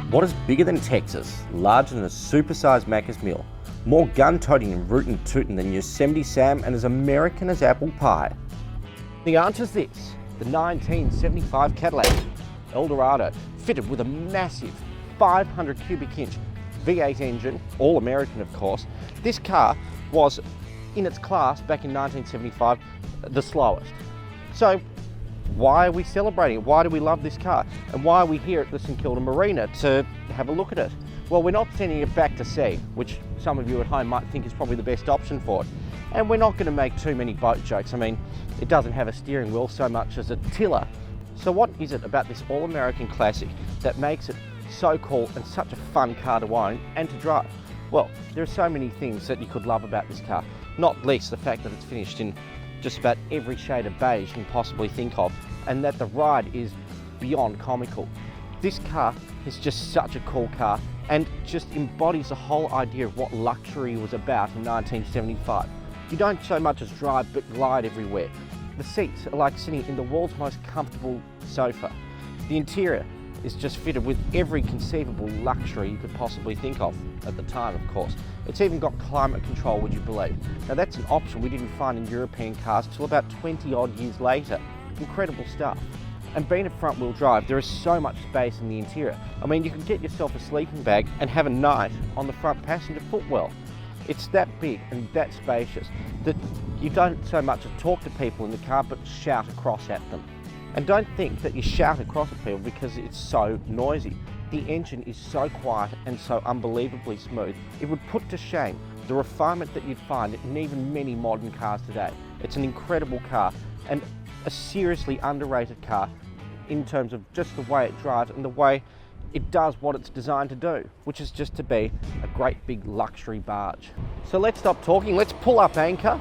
What is bigger than Texas, larger than a supersized Macca's meal, more gun-toting and rootin' tootin' than Yosemite Sam, and as American as apple pie? The answer is this: the 1975 Cadillac Eldorado, fitted with a massive 500 cubic inch V8 engine, all American of course. This car was, in its class back in 1975, the slowest. So why are we celebrating it? Why do we love this car? And why are we here at the St Kilda Marina to have a look at it? Well, we're not sending it back to sea, which some of you at home might think is probably the best option for it. And we're not going to make too many boat jokes. I mean, it doesn't have a steering wheel so much as a tiller. So what is it about this all-American classic that makes it so cool and such a fun car to own and to drive? Well, there are so many things that you could love about this car, not least the fact that it's finished in just about every shade of beige you can possibly think of, and that the ride is beyond comical. This car is just such a cool car and just embodies the whole idea of what luxury was about in 1975. You don't so much as drive but glide everywhere. The seats are like sitting in the world's most comfortable sofa. The interior is just fitted with every conceivable luxury you could possibly think of at the time, of course. It's even got climate control, would you believe? Now that's an option we didn't find in European cars till about 20 odd years later. Incredible stuff. And being a front wheel drive, there is so much space in the interior. I mean, you can get yourself a sleeping bag and have a night on the front passenger footwell. It's that big and that spacious that you don't so much talk to people in the car but shout across at them. And don't think that you shout across at people because it's so noisy. The engine is so quiet and so unbelievably smooth, it would put to shame the refinement that you'd find in even many modern cars today. It's an incredible car and a seriously underrated car in terms of just the way it drives and the way it does what it's designed to do, which is just to be a great big luxury barge. So let's stop talking, let's pull up anchor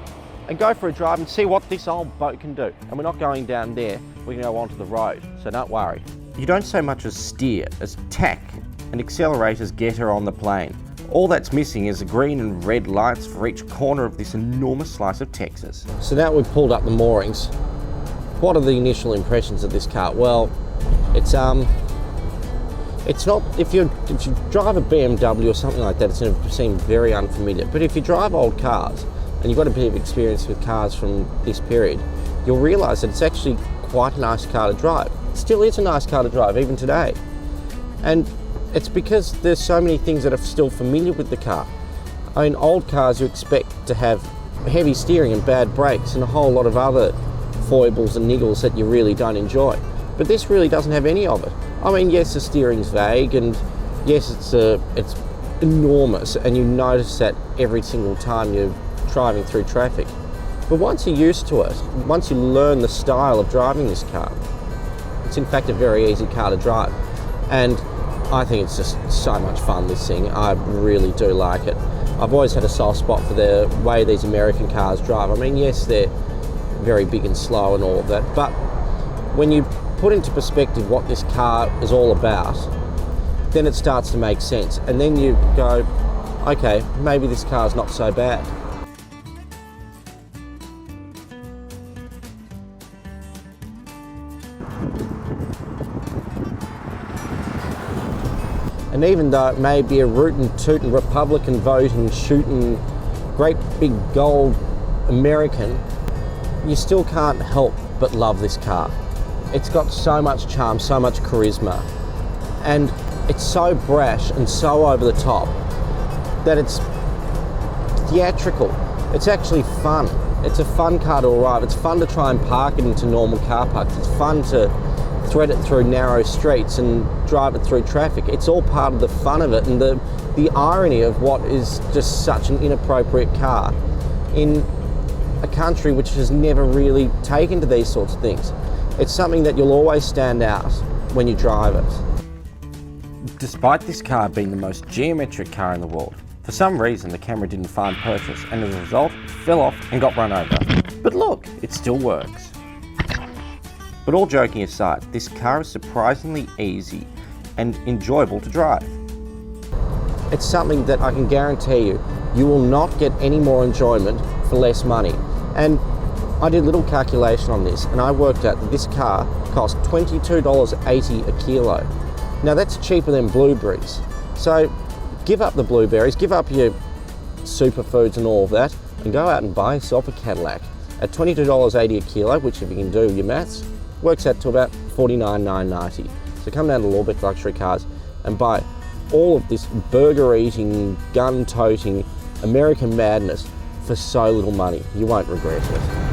and go for a drive and see what this old boat can do. And we're not going down there, we're going to go onto the road, so don't worry. You don't so much as steer as tack and accelerators get her on the plane. All that's missing is the green and red lights for each corner of this enormous slice of Texas. So now we've pulled up the moorings. What are the initial impressions of this car? Well, it's not, if you drive a BMW or something like that, it's going to seem very unfamiliar. But if you drive old cars, and you've got a bit of experience with cars from this period, you'll realise that it's actually quite a nice car to drive. It still is a nice car to drive, even today. And it's because there's so many things that are still familiar with the car. I mean, old cars you expect to have heavy steering and bad brakes and a whole lot of other foibles and niggles that you really don't enjoy. But this really doesn't have any of it. I mean, yes, the steering's vague, and yes, it's enormous, and you notice that every single time you're driving through traffic. But once you're used to it, once you learn the style of driving this car, it's in fact a very easy car to drive. And I think it's just so much fun, this thing. I really do like it. I've always had a soft spot for the way these American cars drive. I mean, yes, they're very big and slow and all of that, but when you put into perspective what this car is all about, then it starts to make sense. And then you go, okay, maybe this car's not so bad. And even though it may be a rootin' tootin' Republican voting, shooting, great big gold American, you still can't help but love this car. It's got so much charm, so much charisma, and it's so brash and so over the top that it's theatrical. It's actually fun. It's a fun car to arrive. It's fun to try and park it into normal car parks. It's fun to thread it through narrow streets and drive it through traffic. It's all part of the fun of it and the irony of what is just such an inappropriate car in a country which has never really taken to these sorts of things. It's something that you'll always stand out when you drive it. Despite this car being the most geometric car in the world, for some reason the camera didn't find purchase, and as a result it fell off and got run over. But look, it still works. But all joking aside, this car is surprisingly easy and enjoyable to drive. It's something that I can guarantee you will not get any more enjoyment for less money. And I did a little calculation on this, and I worked out that this car cost $22.80 a kilo. Now that's cheaper than blueberries. So give up the blueberries, give up your superfoods and all of that, and go out and buy yourself a Cadillac at $22.80 a kilo, which if you can do your maths, works out to about $49,990. So come down to Lorbek Luxury Cars and buy all of this burger-eating, gun-toting, American madness for so little money. You won't regret it.